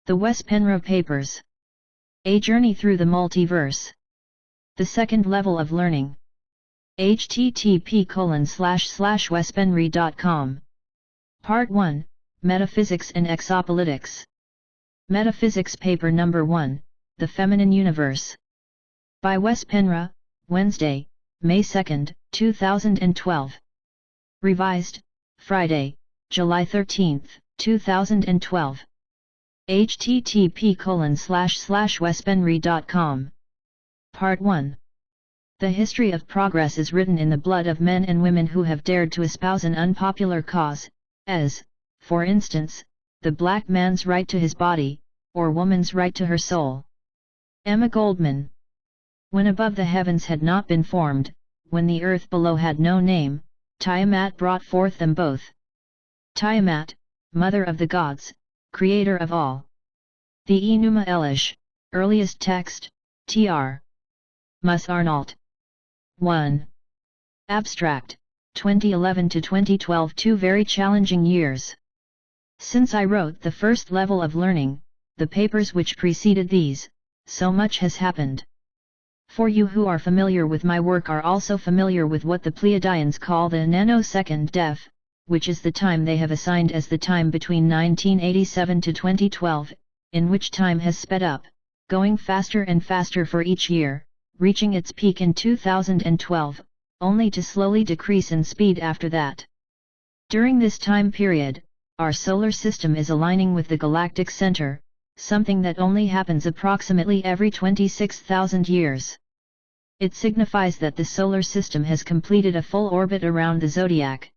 The Wes Penre Papers. A Journey Through the Multiverse. The Second Level of Learning. http://wespenre.com. Part 1, Metaphysics and Exopolitics. Metaphysics Paper Number 1, The Feminine Universe. By Wes Penre, Wednesday, May 2, 2012. Revised, Friday, July 13, 2012. http://wespenre.com. Part 1. The history of progress is written in the blood of men and women who have dared to espouse an unpopular cause, as, for instance, the black man's right to his body, or woman's right to her soul. Emma Goldman. When above the heavens had not been formed, when the earth below had no name, Tiamat brought forth them both. Tiamat, mother of the gods, creator of all. The Enuma Elish, earliest text, Tr. Mus Arnault. 1. Abstract, 2011 to 2012, 2 very challenging years. Since I wrote the first level of learning, the papers which preceded these, so much has happened. For you who are familiar with my work are also familiar with what the Pleiadians call the nanosecond def, which is the time they have assigned as the time between 1987 to 2012, in which time has sped up, going faster and faster for each year, reaching its peak in 2012, only to slowly decrease in speed after that. During this time period, our solar system is aligning with the galactic center, something that only happens approximately every 26,000 years. It signifies that the solar system has completed a full orbit around the zodiac.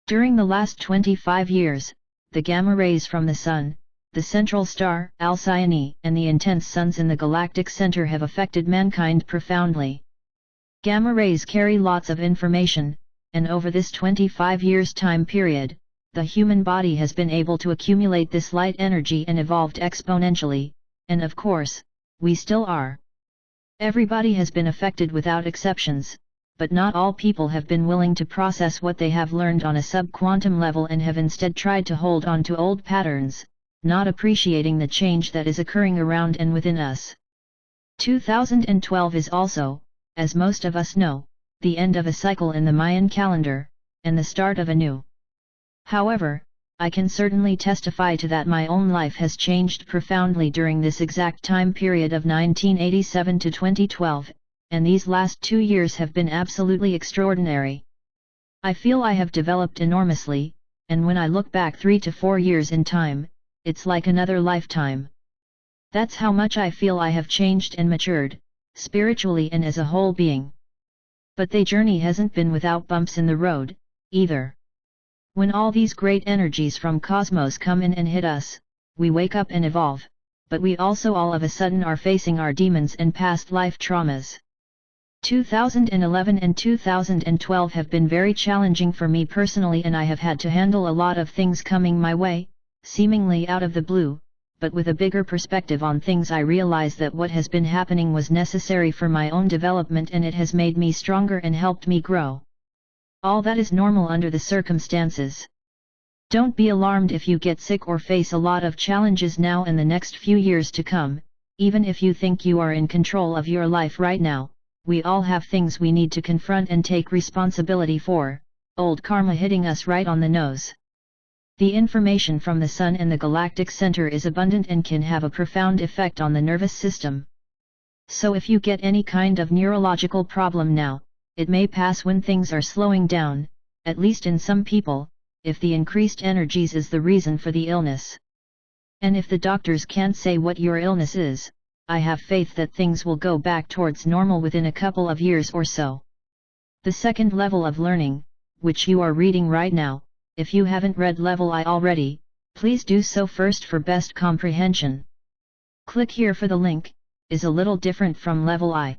During the last 25 years, the gamma rays from the Sun, the central star, Alcyone, and the intense suns in the galactic center have affected mankind profoundly. Gamma rays carry lots of information, and over this 25 years time period, the human body has been able to accumulate this light energy and evolved exponentially, and of course, we still are. Everybody has been affected without exceptions, but not all people have been willing to process what they have learned on a sub-quantum level and have instead tried to hold on to old patterns, not appreciating the change that is occurring around and within us. 2012 is also, as most of us know, the end of a cycle in the Mayan calendar, and the start of a new. However, I can certainly testify to that my own life has changed profoundly during this exact time period of 1987 to 2012, and these last 2 years have been absolutely extraordinary. I feel I have developed enormously, and when I look back 3 to 4 years in time, it's like another lifetime. That's how much I feel I have changed and matured, spiritually and as a whole being. But the journey hasn't been without bumps in the road, either. When all these great energies from cosmos come in and hit us, we wake up and evolve, but we also all of a sudden are facing our demons and past life traumas. 2011 and 2012 have been very challenging for me personally, and I have had to handle a lot of things coming my way, seemingly out of the blue, but with a bigger perspective on things I realize that what has been happening was necessary for my own development, and it has made me stronger and helped me grow. All that is normal under the circumstances. Don't be alarmed if you get sick or face a lot of challenges now and the next few years to come, even if you think you are in control of your life right now. We all have things we need to confront and take responsibility for, old karma hitting us right on the nose. The information from the Sun and the galactic center is abundant and can have a profound effect on the nervous system. So if you get any kind of neurological problem now, it may pass when things are slowing down, at least in some people, if the increased energies is the reason for the illness. And if the doctors can't say what your illness is, I have faith that things will go back towards normal within a couple of years or so. The second level of learning, which you are reading right now, if you haven't read level I already, please do so first for best comprehension. Click here for the link, is a little different from level I.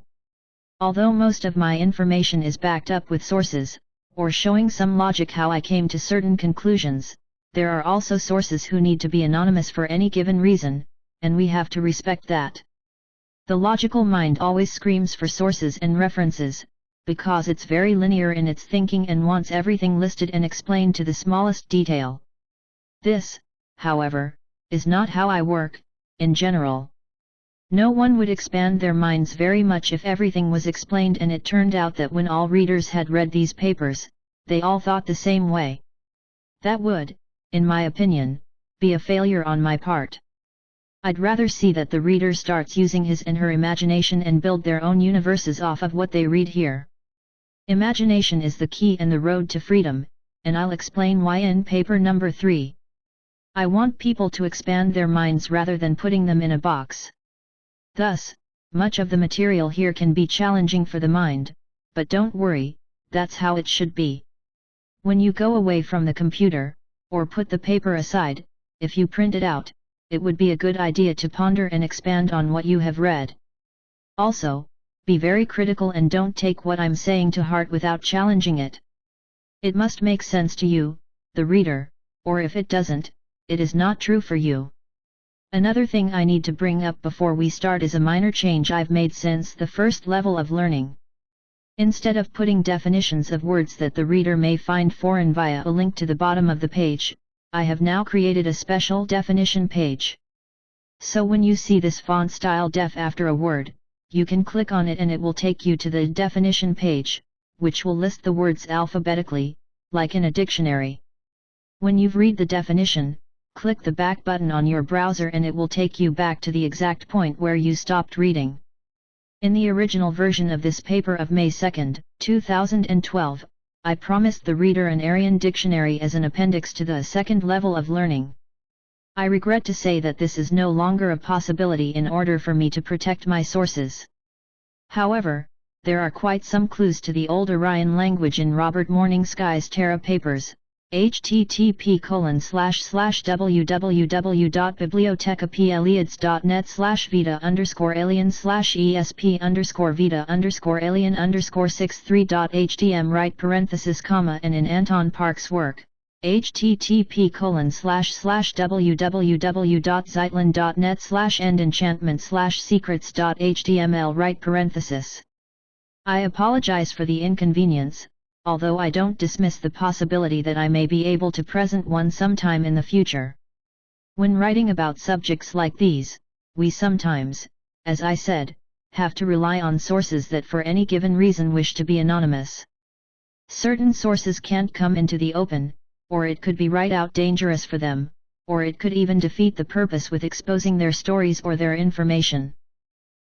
Although most of my information is backed up with sources, or showing some logic how I came to certain conclusions, there are also sources who need to be anonymous for any given reason, and we have to respect that. The logical mind always screams for sources and references, because it's very linear in its thinking and wants everything listed and explained to the smallest detail. This, however, is not how I work, in general. No one would expand their minds very much if everything was explained, and it turned out that when all readers had read these papers, they all thought the same way. That would, in my opinion, be a failure on my part. I'd rather see that the reader starts using his and her imagination and build their own universes off of what they read here. Imagination is the key and the road to freedom, and I'll explain why in paper number 3. I want people to expand their minds rather than putting them in a box. Thus, much of the material here can be challenging for the mind, but don't worry, that's how it should be. When you go away from the computer, or put the paper aside, if you print it out, it would be a good idea to ponder and expand on what you have read. Also, be very critical and don't take what I'm saying to heart without challenging it. It must make sense to you, the reader, or if it doesn't, it is not true for you. Another thing I need to bring up before we start is a minor change I've made since the first level of learning. Instead of putting definitions of words that the reader may find foreign via a link to the bottom of the page, I have now created a special definition page. So when you see this font style def after a word, you can click on it and it will take you to the definition page, which will list the words alphabetically, like in a dictionary. When you've read the definition, click the back button on your browser and it will take you back to the exact point where you stopped reading. In the original version of this paper of May 2, 2012, I promised the reader an Aryan dictionary as an appendix to the second level of learning. I regret to say that this is no longer a possibility in order for me to protect my sources. However, there are quite some clues to the old Orion language in Robert Morningsky's Terra papers. http://www.bibliotecapeliades.net/vita_vita_alien_63.htm right parenthesis comma and in Anton Park's work, http://www.zeitlin.net/endenchantment/secrets.html right parenthesis. I apologize for the inconvenience, although I don't dismiss the possibility that I may be able to present one sometime in the future. When writing about subjects like these, we sometimes, as I said, have to rely on sources that for any given reason wish to be anonymous. Certain sources can't come into the open, or it could be right out dangerous for them, or it could even defeat the purpose with exposing their stories or their information.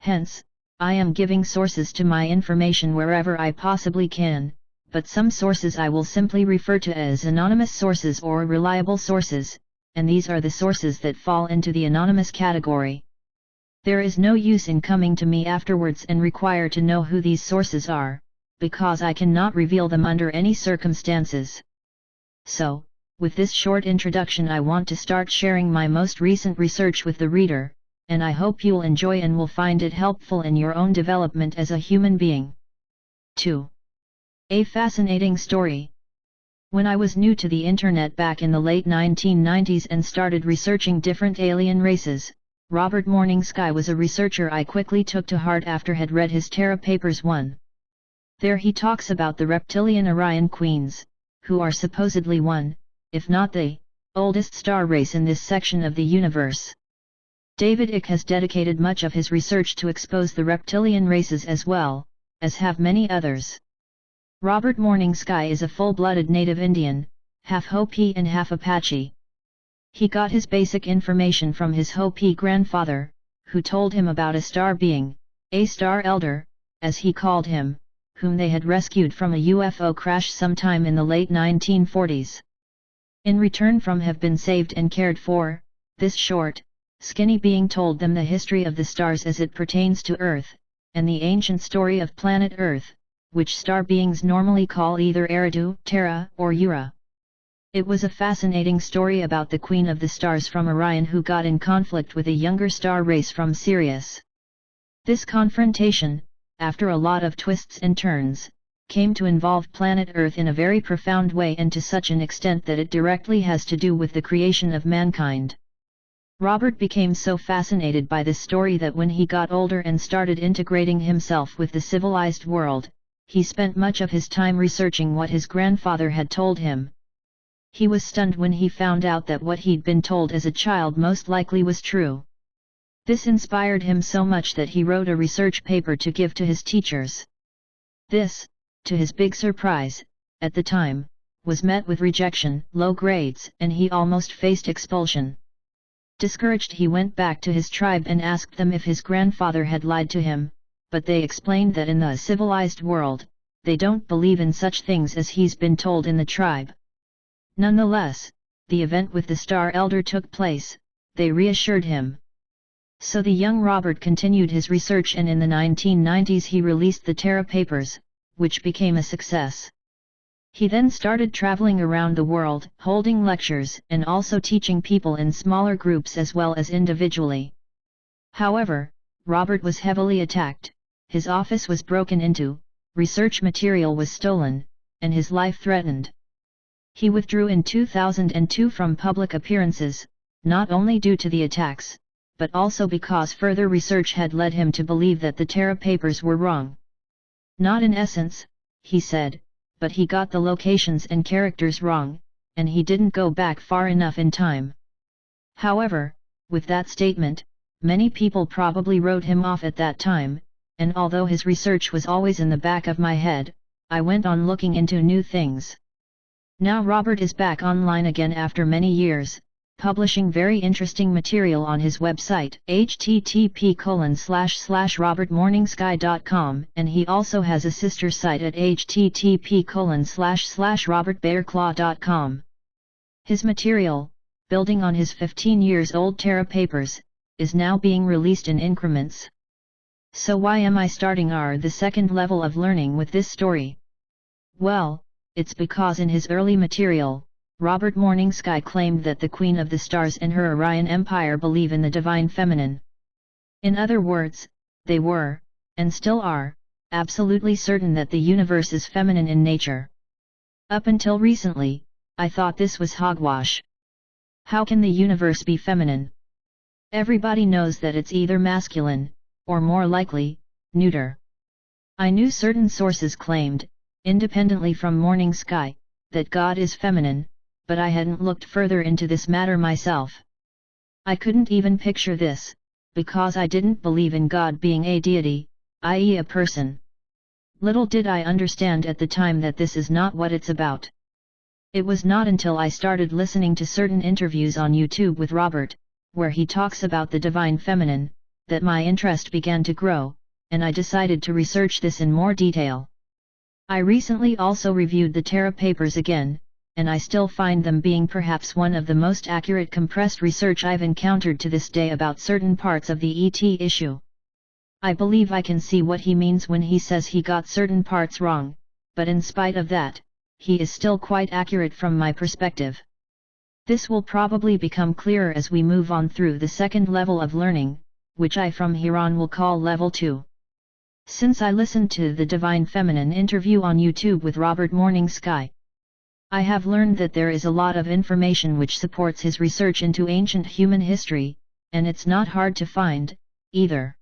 Hence, I am giving sources to my information wherever I possibly can, but some sources I will simply refer to as anonymous sources or reliable sources, and these are the sources that fall into the anonymous category. There is no use in coming to me afterwards and require to know who these sources are, because I cannot reveal them under any circumstances. So, with this short introduction I want to start sharing my most recent research with the reader, and I hope you'll enjoy and will find it helpful in your own development as a human being. 2. A fascinating story. When I was new to the internet back in the late 1990s and started researching different alien races, Robert Morningsky was a researcher I quickly took to heart after had read his Terra Papers 1. There he talks about the reptilian Orion queens, who are supposedly one, if not the, oldest star race in this section of the universe. David Icke has dedicated much of his research to expose the reptilian races as well, as have many others. Robert Morningsky is a full-blooded native Indian, half Hopi and half Apache. He got his basic information from his Hopi grandfather, who told him about a star being, a star elder, as he called him, whom they had rescued from a UFO crash sometime in the late 1940s. In return from have been saved and cared for, this short, skinny being told them the history of the stars as it pertains to Earth, and the ancient story of planet Earth, which star beings normally call either Eridu, Terra, or Ura. It was a fascinating story about the Queen of the Stars from Orion who got in conflict with a younger star race from Sirius. This confrontation, after a lot of twists and turns, came to involve planet Earth in a very profound way and to such an extent that it directly has to do with the creation of mankind. Robert became so fascinated by this story that when he got older and started integrating himself with the civilized world, he spent much of his time researching what his grandfather had told him. He was stunned when he found out that what he'd been told as a child most likely was true. This inspired him so much that he wrote a research paper to give to his teachers. This, to his big surprise, at the time, was met with rejection, low grades, and he almost faced expulsion. Discouraged, he went back to his tribe and asked them if his grandfather had lied to him, but they explained that in the civilized world, they don't believe in such things as he's been told in the tribe. Nonetheless, the event with the Star Elder took place, they reassured him. So the young Robert continued his research, and in the 1990s he released the Terra Papers, which became a success. He then started traveling around the world, holding lectures and also teaching people in smaller groups as well as individually. However, Robert was heavily attacked, his office was broken into, research material was stolen, and his life threatened. He withdrew in 2002 from public appearances, not only due to the attacks, but also because further research had led him to believe that the Terra Papers were wrong. Not in essence, he said, but he got the locations and characters wrong, and he didn't go back far enough in time. However, with that statement, many people probably wrote him off at that time, and although his research was always in the back of my head, I went on looking into new things. Now Robert is back online again after many years, publishing very interesting material on his website http://robertmorningsky.com, and he also has a sister site at http://robertbearclaw.com. His material, building on his 15 years old Terra Papers, is now being released in increments. So why am I starting the second level of learning with this story? Well, it's because in his early material, Robert Morningsky claimed that the Queen of the Stars and her Orion Empire believe in the Divine Feminine. In other words, they were, and still are, absolutely certain that the universe is feminine in nature. Up until recently, I thought this was hogwash. How can the universe be feminine? Everybody knows that it's either masculine, or more likely, neuter. I knew certain sources claimed, independently from Morningsky, that God is feminine, but I hadn't looked further into this matter myself. I couldn't even picture this, because I didn't believe in God being a deity, i.e. a person. Little did I understand at the time that this is not what it's about. It was not until I started listening to certain interviews on YouTube with Robert, where he talks about the Divine Feminine, that my interest began to grow, and I decided to research this in more detail. I recently also reviewed the Terra Papers again, and I still find them being perhaps one of the most accurate compressed research I've encountered to this day about certain parts of the ET issue. I believe I can see what he means when he says he got certain parts wrong, but in spite of that, he is still quite accurate from my perspective. This will probably become clearer as we move on through the second level of learning, which I from here on will call Level 2. Since I listened to the Divine Feminine interview on YouTube with Robert Morningsky, I have learned that there is a lot of information which supports his research into ancient human history, and it's not hard to find, either.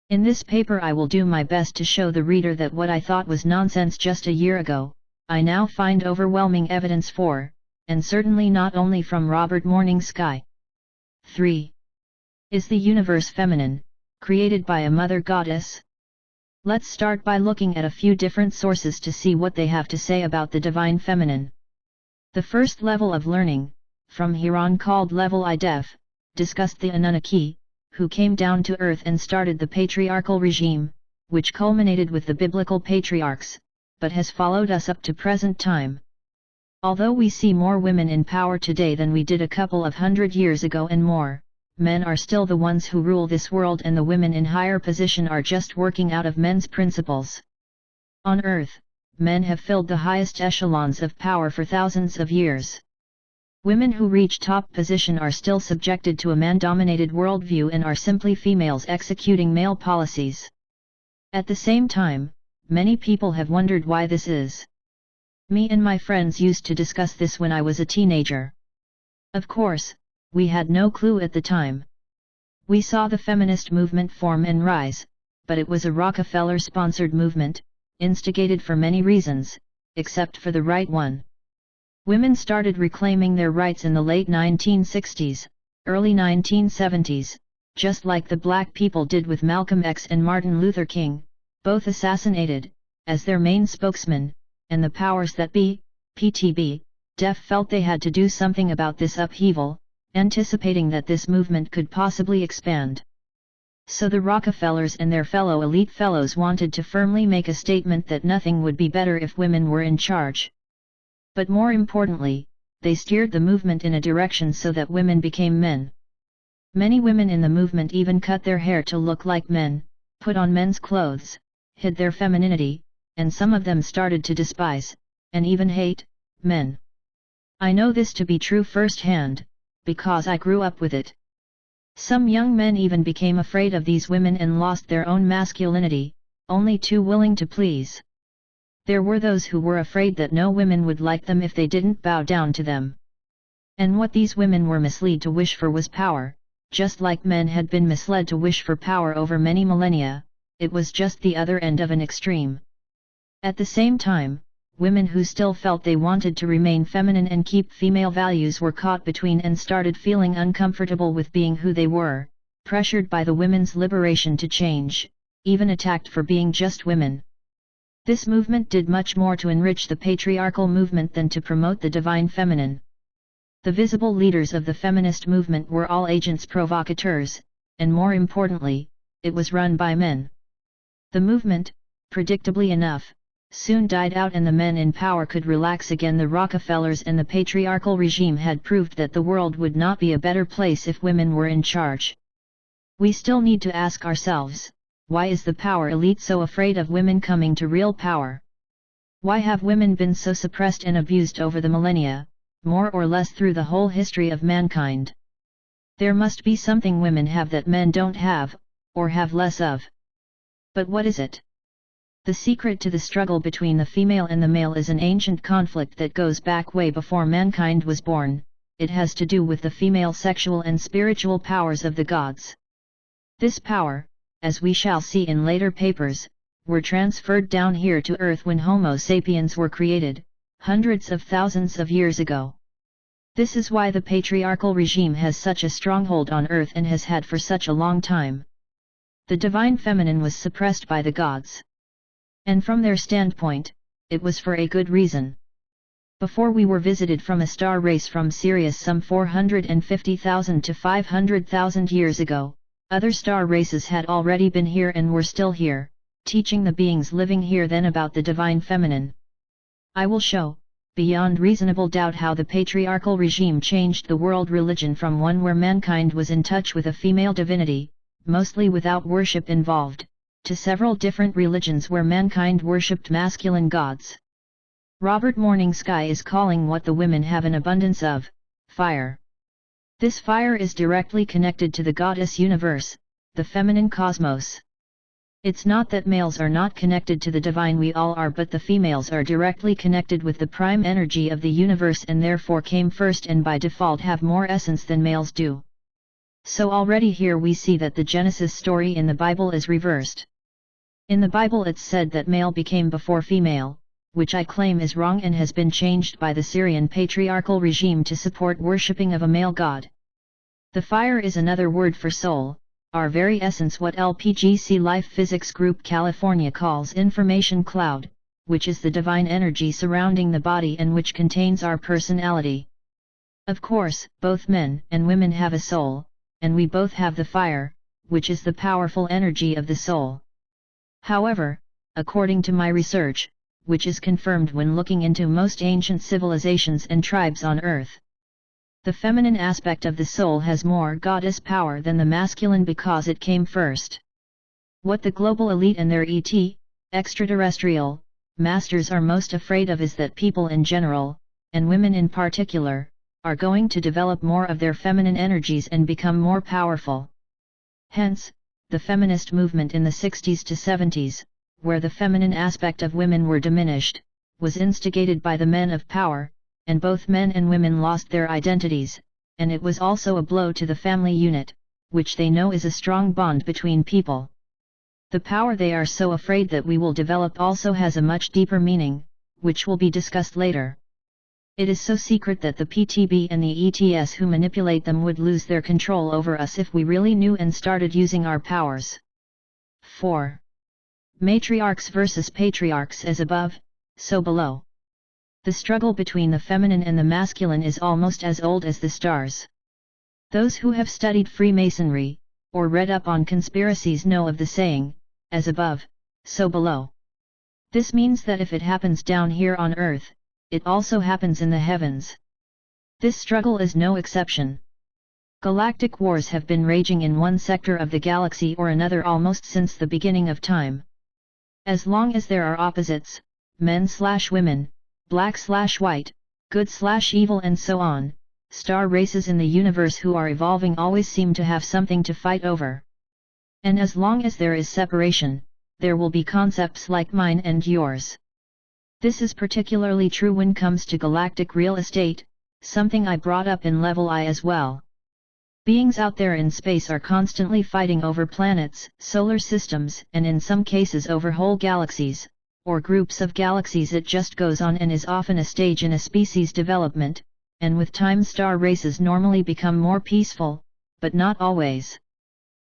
In this paper I will do my best to show the reader that what I thought was nonsense just a year ago, I now find overwhelming evidence for, and certainly not only from Robert Morningsky. 3. Is the universe feminine, created by a mother goddess? Let's start by looking at a few different sources to see what they have to say about the Divine Feminine. The first level of learning, from here on called Level IDEF, discussed the Anunnaki, who came down to Earth and started the patriarchal regime, which culminated with the biblical patriarchs, but has followed us up to present time. Although we see more women in power today than we did a couple of hundred years ago and more, men are still the ones who rule this world, and the women in higher position are just working out of men's principles. On Earth, men have filled the highest echelons of power for thousands of years. Women who reach top position are still subjected to a man-dominated worldview and are simply females executing male policies. At the same time, many people have wondered why this is. Me and my friends used to discuss this when I was a teenager. Of course, we had no clue at the time. We saw the feminist movement form and rise, but it was a Rockefeller-sponsored movement, instigated for many reasons, except for the right one. Women started reclaiming their rights in the late 1960s, early 1970s, just like the black people did with Malcolm X and Martin Luther King, both assassinated, as their main spokesman, and the powers that be, PTB, DEF felt they had to do something about this upheaval, anticipating that this movement could possibly expand. So the Rockefellers and their fellow elite fellows wanted to firmly make a statement that nothing would be better if women were in charge. But more importantly, they steered the movement in a direction so that women became men. Many women in the movement even cut their hair to look like men, put on men's clothes, hid their femininity, and some of them started to despise, and even hate, men. I know this to be true firsthand, because I grew up with it. Some young men even became afraid of these women and lost their own masculinity, only too willing to please. There were those who were afraid that no women would like them if they didn't bow down to them. And what these women were misled to wish for was power, just like men had been misled to wish for power over many millennia. It was just the other end of an extreme. At the same time, women who still felt they wanted to remain feminine and keep female values were caught between and started feeling uncomfortable with being who they were, pressured by the women's liberation to change, even attacked for being just women. This movement did much more to enrich the patriarchal movement than to promote the divine feminine. The visible leaders of the feminist movement were all agents provocateurs, and more importantly, it was run by men. The movement, predictably enough, soon died out and the men in power could relax again. The Rockefellers and the patriarchal regime had proved that the world would not be a better place if women were in charge. We still need to ask ourselves, why is the power elite so afraid of women coming to real power? Why have women been so suppressed and abused over the millennia, more or less through the whole history of mankind? There must be something women have that men don't have, or have less of. But what is it? The secret to the struggle between the female and the male is an ancient conflict that goes back way before mankind was born. It has to do with the female sexual and spiritual powers of the gods. This power, as we shall see in later papers, were transferred down here to Earth when Homo sapiens were created, hundreds of thousands of years ago. This is why the patriarchal regime has such a stronghold on Earth and has had for such a long time. The divine feminine was suppressed by the gods. And from their standpoint, it was for a good reason. Before we were visited from a star race from Sirius some 450,000 to 500,000 years ago, other star races had already been here and were still here, teaching the beings living here then about the divine feminine. I will show, beyond reasonable doubt, how the patriarchal regime changed the world religion from one where mankind was in touch with a female divinity, mostly without worship involved, to several different religions where mankind worshipped masculine gods. Robert Morning Sky is calling what the women have an abundance of, fire. This fire is directly connected to the goddess universe, the feminine cosmos. It's not that males are not connected to the divine, we all are, but the females are directly connected with the prime energy of the universe and therefore came first and by default have more essence than males do. So already here we see that the Genesis story in the Bible is reversed. In the Bible it's said that male became before female, which I claim is wrong and has been changed by the Syrian patriarchal regime to support worshipping of a male god. The fire is another word for soul, our very essence, what LPGC Life Physics Group California calls information cloud, which is the divine energy surrounding the body and which contains our personality. Of course, both men and women have a soul, and we both have the fire, which is the powerful energy of the soul. However, according to my research, which is confirmed when looking into most ancient civilizations and tribes on Earth, the feminine aspect of the soul has more goddess power than the masculine because it came first. What the global elite and their extraterrestrial, masters are most afraid of is that people in general, and women in particular, are going to develop more of their feminine energies and become more powerful. Hence, the feminist movement in the 60s to 70s, where the feminine aspect of women were diminished, was instigated by the men of power, and both men and women lost their identities, and it was also a blow to the family unit, which they know is a strong bond between people. The power they are so afraid that we will develop also has a much deeper meaning, which will be discussed later. It is so secret that the PTB and the ETS who manipulate them would lose their control over us if we really knew and started using our powers. 4. Matriarchs versus patriarchs. As above, so below. The struggle between the feminine and the masculine is almost as old as the stars. Those who have studied Freemasonry, or read up on conspiracies know of the saying, as above, so below. This means that if it happens down here on Earth, it also happens in the heavens. This struggle is no exception. Galactic wars have been raging in one sector of the galaxy or another almost since the beginning of time. As long as there are opposites, men/women, black/white, good/evil and so on, star races in the universe who are evolving always seem to have something to fight over. And as long as there is separation, there will be concepts like mine and yours. This is particularly true when comes to galactic real estate, something I brought up in Level I as well. Beings out there in space are constantly fighting over planets, solar systems, and in some cases over whole galaxies, or groups of galaxies. It just goes on and is often a stage in a species development, and with time star races normally become more peaceful, but not always.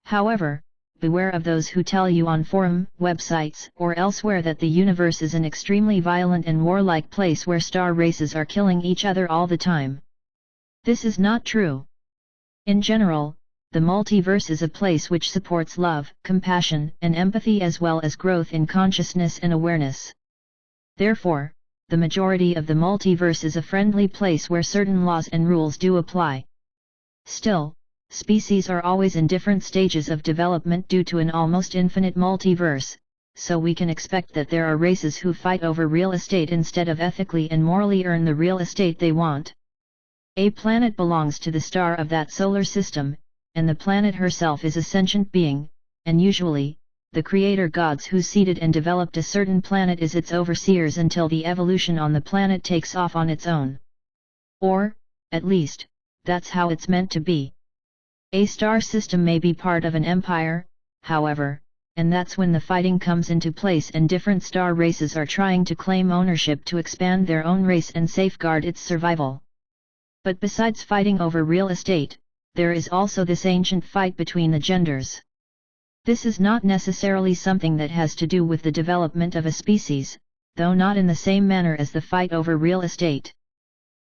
However, beware of those who tell you on forum, websites, or elsewhere that the universe is an extremely violent and warlike place where star races are killing each other all the time. This is not true. In general, the multiverse is a place which supports love, compassion, and empathy as well as growth in consciousness and awareness. Therefore, the majority of the multiverse is a friendly place where certain laws and rules do apply. Still, species are always in different stages of development due to an almost infinite multiverse, so we can expect that there are races who fight over real estate instead of ethically and morally earn the real estate they want. A planet belongs to the star of that solar system, and the planet herself is a sentient being, and usually, the creator gods who seeded and developed a certain planet is its overseers until the evolution on the planet takes off on its own. Or, at least, that's how it's meant to be. A star system may be part of an empire, however, and that's when the fighting comes into place and different star races are trying to claim ownership to expand their own race and safeguard its survival. But besides fighting over real estate, there is also this ancient fight between the genders. This is not necessarily something that has to do with the development of a species, though not in the same manner as the fight over real estate.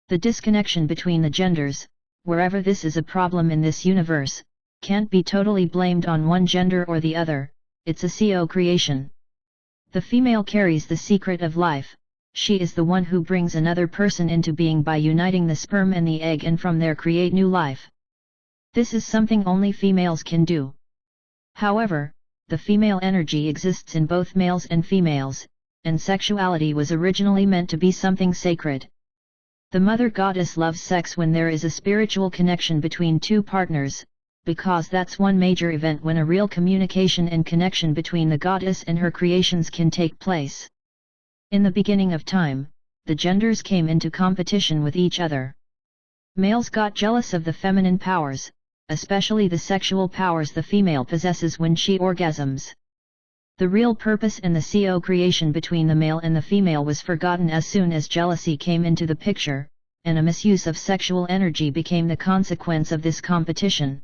The disconnection between the genders, wherever this is a problem in this universe, can't be totally blamed on one gender or the other, it's a CO creation. The female carries the secret of life, she is the one who brings another person into being by uniting the sperm and the egg and from there create new life. This is something only females can do. However, the female energy exists in both males and females, and sexuality was originally meant to be something sacred. The mother goddess loves sex when there is a spiritual connection between two partners, because that's one major event when a real communication and connection between the goddess and her creations can take place. In the beginning of time, the genders came into competition with each other. Males got jealous of the feminine powers, especially the sexual powers the female possesses when she orgasms. The real purpose and the CO creation between the male and the female was forgotten as soon as jealousy came into the picture, and a misuse of sexual energy became the consequence of this competition.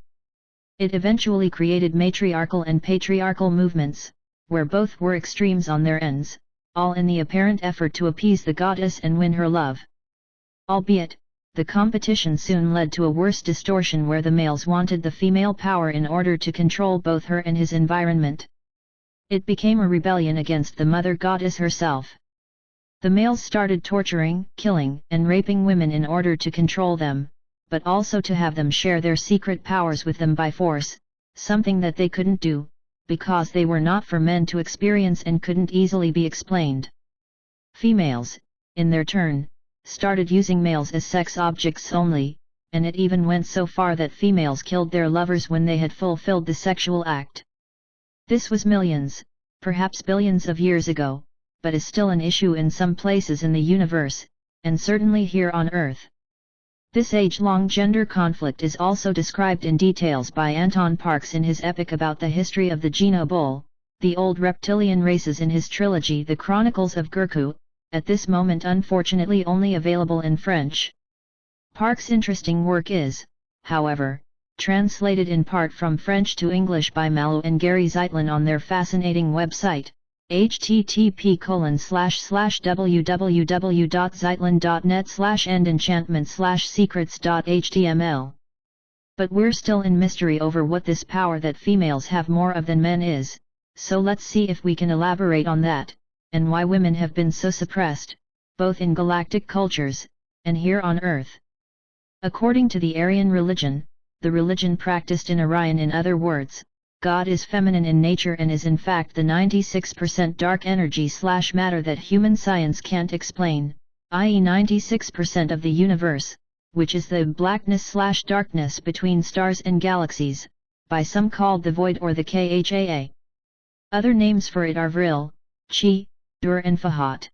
It eventually created matriarchal and patriarchal movements, where both were extremes on their ends, all in the apparent effort to appease the goddess and win her love. Albeit, the competition soon led to a worse distortion where the males wanted the female power in order to control both her and his environment. It became a rebellion against the mother goddess herself. The males started torturing, killing, and raping women in order to control them, but also to have them share their secret powers with them by force, something that they couldn't do, because they were not for men to experience and couldn't easily be explained. Females, in their turn, started using males as sex objects only, and it even went so far that females killed their lovers when they had fulfilled the sexual act. This was millions, perhaps billions of years ago, but is still an issue in some places in the universe, and certainly here on Earth. This age-long gender conflict is also described in details by Anton Parks in his epic about the history of the Geno Bull, the old reptilian races in his trilogy The Chronicles of Gurku, at this moment unfortunately only available in French. Park's interesting work is, however, translated in part from French to English by Malo and Gary Zeitlin on their fascinating website, http://www.zeitlin.net/endenchantment/secrets.html. But we're still in mystery over what this power that females have more of than men is, so let's see if we can elaborate on that, and why women have been so suppressed, both in galactic cultures, and here on Earth. According to the Aryan religion, the religion practiced in Orion, in other words, God is feminine in nature and is in fact the 96% dark energy/matter that human science can't explain, i.e. 96% of the universe, which is the blackness/darkness between stars and galaxies, by some called the void or the Khaa. Other names for it are Vril, Chi, Dur and Fahat.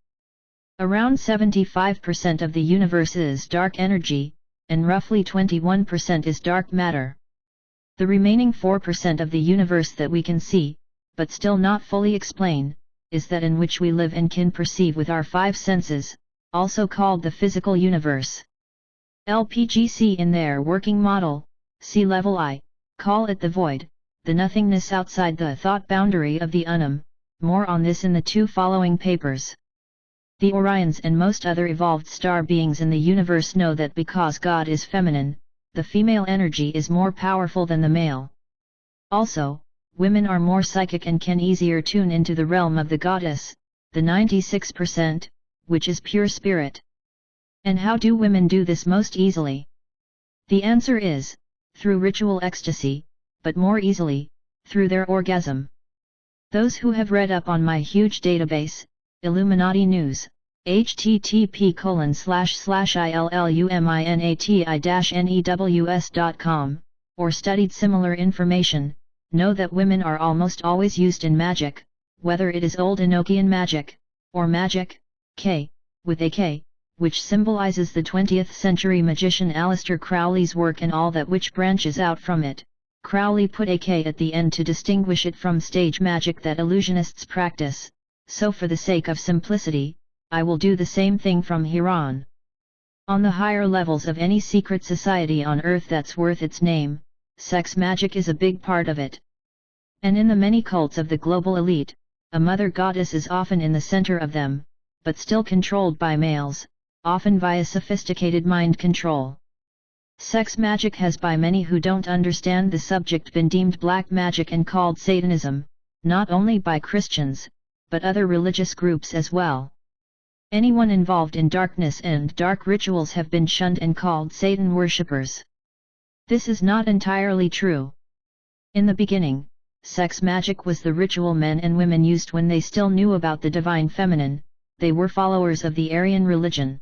Around 75% of the universe is dark energy, and roughly 21% is dark matter. The remaining 4% of the universe that we can see, but still not fully explain, is that in which we live and can perceive with our five senses, also called the physical universe. LPGC in their working model, C-level I, call it the void, the nothingness outside the thought boundary of the unum. More on this in the two following papers. The Orions and most other evolved star beings in the universe know that because God is feminine, the female energy is more powerful than the male. Also, women are more psychic and can easier tune into the realm of the goddess, the 96%, which is pure spirit. And how do women do this most easily? The answer is, through ritual ecstasy, but more easily, through their orgasm. Those who have read up on my huge database, Illuminati News, http://illuminati-news.com, or studied similar information, know that women are almost always used in magic, whether it is old Enochian magic, or magic, K, with a K, which symbolizes the 20th century magician Aleister Crowley's work and all that which branches out from it. Crowley put a K at the end to distinguish it from stage magic that illusionists practice, so for the sake of simplicity, I will do the same thing from here on. On the higher levels of any secret society on Earth that's worth its name, sex magic is a big part of it. And in the many cults of the global elite, a mother goddess is often in the center of them, but still controlled by males, often via sophisticated mind control. Sex magic has by many who don't understand the subject been deemed black magic and called Satanism, not only by Christians, but other religious groups as well. Anyone involved in darkness and dark rituals have been shunned and called Satan worshippers. This is not entirely true. In the beginning, sex magic was the ritual men and women used when they still knew about the divine feminine. They were followers of the Aryan religion.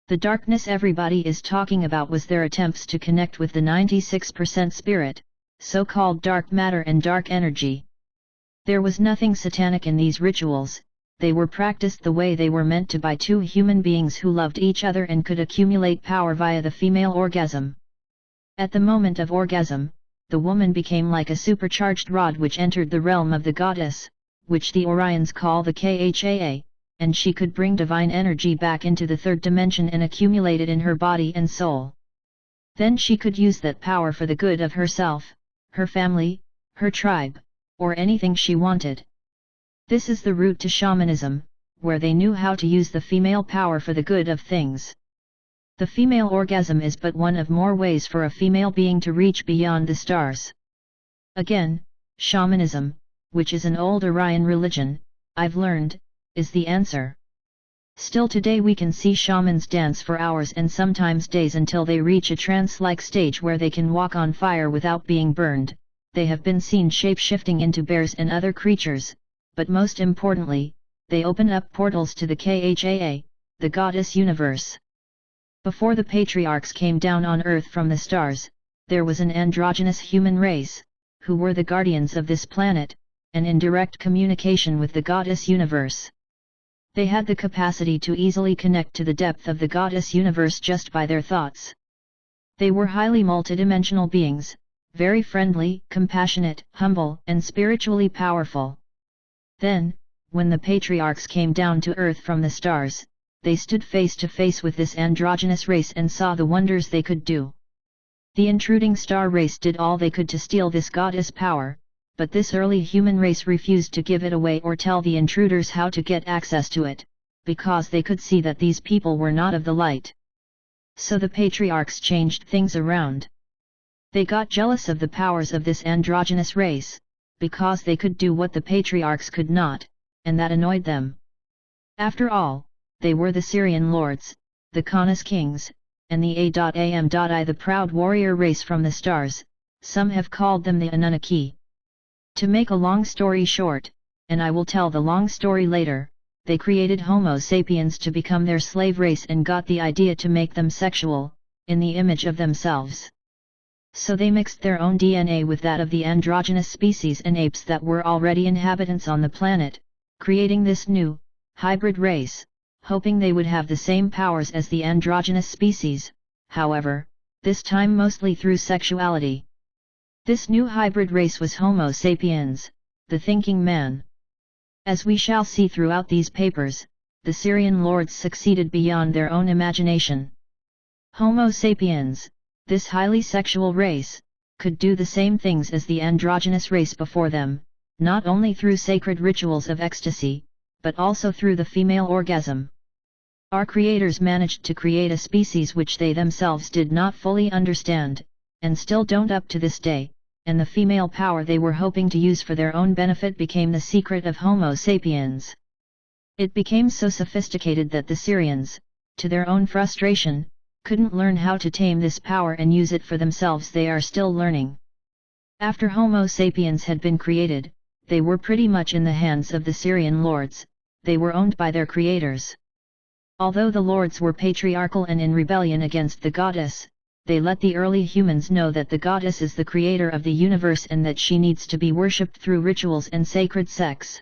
The darkness everybody is talking about was their attempts to connect with the 96% spirit, so-called dark matter and dark energy. There was nothing satanic in these rituals. They were practiced the way they were meant to by two human beings who loved each other and could accumulate power via the female orgasm. At the moment of orgasm, the woman became like a supercharged rod which entered the realm of the goddess, which the Orions call the Khaa, and she could bring divine energy back into the third dimension and accumulate it in her body and soul. Then she could use that power for the good of herself, her family, her tribe, or anything she wanted. This is the route to shamanism, where they knew how to use the female power for the good of things. The female orgasm is but one of more ways for a female being to reach beyond the stars. Again, shamanism, which is an old Orion religion, I've learned, is the answer. Still today we can see shamans dance for hours and sometimes days until they reach a trance-like stage where they can walk on fire without being burned. They have been seen shape-shifting into bears and other creatures, but most importantly, they open up portals to the Khaa, the goddess universe. Before the patriarchs came down on Earth from the stars, there was an androgynous human race, who were the guardians of this planet, and in direct communication with the goddess universe. They had the capacity to easily connect to the depth of the goddess universe just by their thoughts. They were highly multidimensional beings, very friendly, compassionate, humble, and spiritually powerful. Then, when the patriarchs came down to earth from the stars, they stood face to face with this androgynous race and saw the wonders they could do. The intruding star race did all they could to steal this goddess power, but this early human race refused to give it away or tell the intruders how to get access to it, because they could see that these people were not of the light. So the patriarchs changed things around. They got jealous of the powers of this androgynous race, because they could do what the patriarchs could not, and that annoyed them. After all, they were the Syrian lords, the Khanas kings, and the A.am.I, the proud warrior race from the stars. Some have called them the Anunnaki. To make a long story short, and I will tell the long story later, they created Homo sapiens to become their slave race and got the idea to make them sexual, in the image of themselves. So they mixed their own DNA with that of the androgynous species and apes that were already inhabitants on the planet, creating this new, hybrid race, hoping they would have the same powers as the androgynous species, however, this time mostly through sexuality. This new hybrid race was Homo sapiens, the thinking man. As we shall see throughout these papers, the Syrian lords succeeded beyond their own imagination. Homo sapiens, this highly sexual race, could do the same things as the androgynous race before them, not only through sacred rituals of ecstasy, but also through the female orgasm. Our creators managed to create a species which they themselves did not fully understand, and still don't up to this day, and the female power they were hoping to use for their own benefit became the secret of Homo sapiens. It became so sophisticated that the Syrians, to their own frustration, couldn't learn how to tame this power and use it for themselves. They are still learning. After Homo sapiens had been created, they were pretty much in the hands of the Syrian lords. They were owned by their creators. Although the lords were patriarchal and in rebellion against the goddess, they let the early humans know that the goddess is the creator of the universe and that she needs to be worshipped through rituals and sacred sex.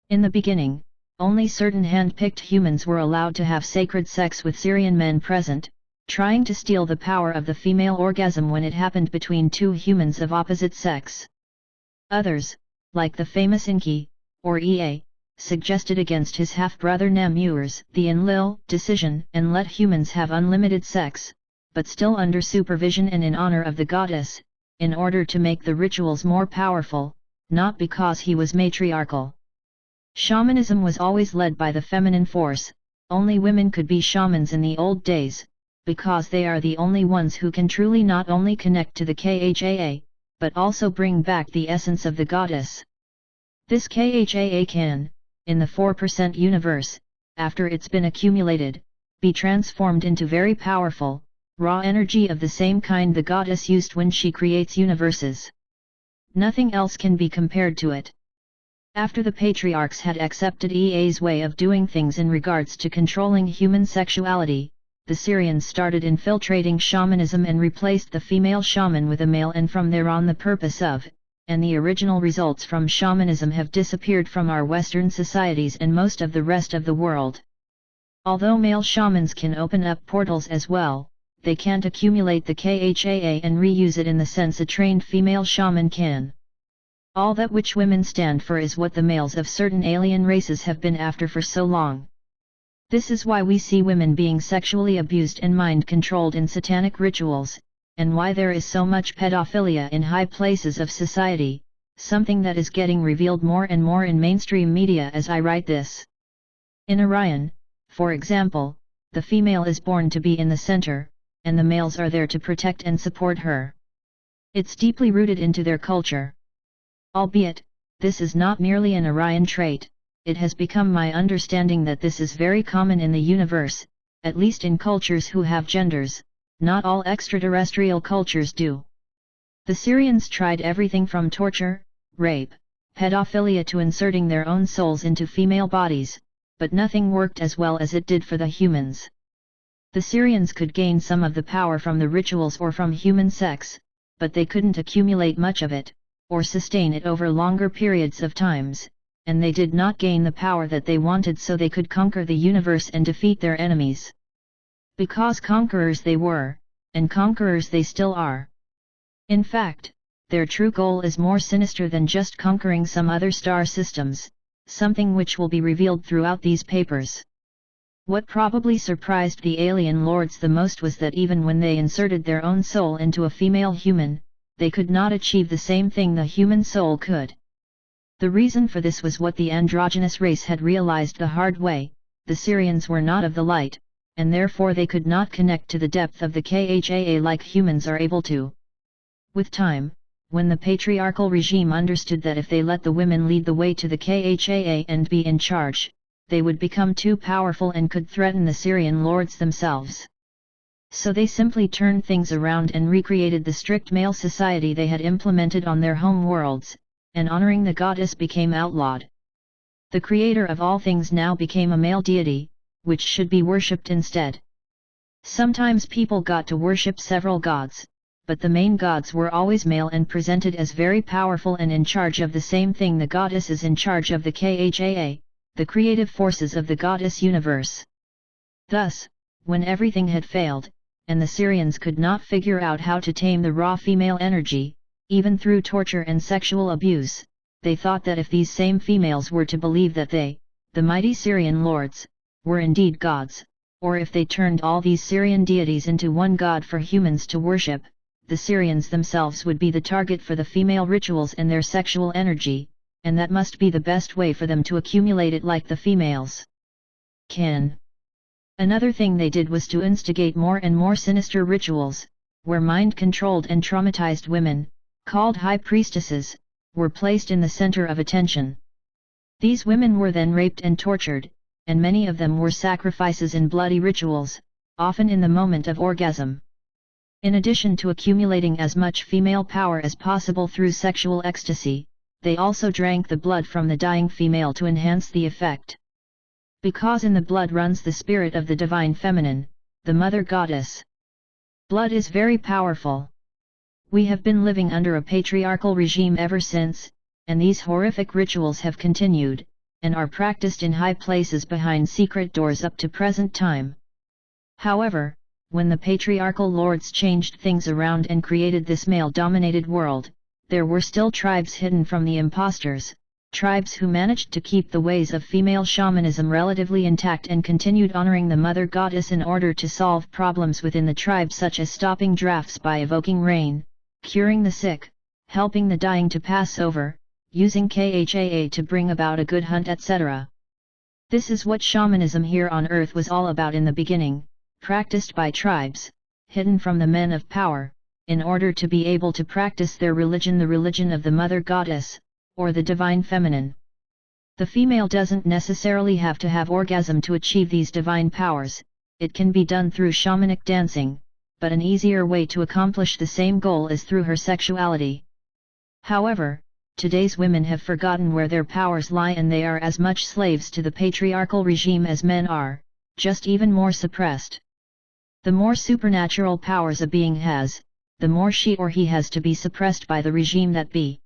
In the beginning, only certain hand-picked humans were allowed to have sacred sex with Syrian men present, trying to steal the power of the female orgasm when it happened between two humans of opposite sex. Others, like the famous Enki, or Ea, suggested against his half-brother Namur's the Enlil decision and let humans have unlimited sex, but still under supervision and in honor of the goddess, in order to make the rituals more powerful, not because he was matriarchal. Shamanism was always led by the feminine force. Only women could be shamans in the old days, because they are the only ones who can truly not only connect to the Khaa, but also bring back the essence of the goddess. This Khaa can, in the 4% universe, after it's been accumulated, be transformed into very powerful, raw energy of the same kind the goddess used when she creates universes. Nothing else can be compared to it. After the patriarchs had accepted Ea's way of doing things in regards to controlling human sexuality, the Syrians started infiltrating shamanism and replaced the female shaman with a male, and from there on the purpose of, and the original results from shamanism have disappeared from our Western societies and most of the rest of the world. Although male shamans can open up portals as well, they can't accumulate the Khaa and reuse it in the sense a trained female shaman can. All that which women stand for is what the males of certain alien races have been after for so long. This is why we see women being sexually abused and mind-controlled in satanic rituals, and why there is so much pedophilia in high places of society, something that is getting revealed more and more in mainstream media as I write this. In Orion, for example, the female is born to be in the center, and the males are there to protect and support her. It's deeply rooted into their culture. Albeit, this is not merely an Orion trait, it has become my understanding that this is very common in the universe, at least in cultures who have genders. Not all extraterrestrial cultures do. The Syrians tried everything from torture, rape, pedophilia to inserting their own souls into female bodies, but nothing worked as well as it did for the humans. The Syrians could gain some of the power from the rituals or from human sex, but they couldn't accumulate much of it, or sustain it over longer periods of times, and they did not gain the power that they wanted so they could conquer the universe and defeat their enemies. Because conquerors they were, and conquerors they still are. In fact, their true goal is more sinister than just conquering some other star systems. something which will be revealed throughout these papers. What probably surprised the alien lords the most was that even when they inserted their own soul into a female human, they could not achieve the same thing the human soul could. The reason for this was what the androgynous race had realized the hard way: the Syrians were not of the light, and therefore they could not connect to the depth of the Khaa like humans are able to. With time, when the patriarchal regime understood that if they let the women lead the way to the Khaa and be in charge, they would become too powerful and could threaten the Syrian lords themselves. So they simply turned things around and recreated the strict male society they had implemented on their home worlds, and honoring the goddess became outlawed. The creator of all things now became a male deity, which should be worshipped instead. Sometimes people got to worship several gods, but the main gods were always male and presented as very powerful and in charge of the same thing. The goddess is in charge of the Khaa, the creative forces of the goddess universe. Thus, when everything had failed, and the Syrians could not figure out how to tame the raw female energy, even through torture and sexual abuse, they thought that if these same females were to believe that they, the mighty Syrian lords, were indeed gods, or if they turned all these Syrian deities into one god for humans to worship, the Syrians themselves would be the target for the female rituals and their sexual energy, and that must be the best way for them to accumulate it like the females can. Another thing they did was to instigate more and more sinister rituals, where mind-controlled and traumatized women, called high priestesses, were placed in the center of attention. These women were then raped and tortured, and many of them were sacrifices in bloody rituals, often in the moment of orgasm. In addition to accumulating as much female power as possible through sexual ecstasy, they also drank the blood from the dying female to enhance the effect. Because in the blood runs the spirit of the divine feminine, the mother goddess. Blood is very powerful. We have been living under a patriarchal regime ever since, and these horrific rituals have continued, and are practiced in high places behind secret doors up to present time. However, when the patriarchal lords changed things around and created this male-dominated world, there were still tribes hidden from the impostors, tribes who managed to keep the ways of female shamanism relatively intact and continued honoring the mother goddess in order to solve problems within the tribe, such as stopping drafts by evoking rain, curing the sick, helping the dying to pass over, using Khaa to bring about a good hunt, etc. This is what shamanism here on Earth was all about in the beginning, practiced by tribes, hidden from the men of power, in order to be able to practice their religion, the religion of the mother goddess, or the divine feminine. The female doesn't necessarily have to have orgasm to achieve these divine powers, it can be done through shamanic dancing, but an easier way to accomplish the same goal is through her sexuality. However, today's women have forgotten where their powers lie, and they are as much slaves to the patriarchal regime as men are, just even more suppressed. The more supernatural powers a being has, the more she or he has to be suppressed by the regime that be.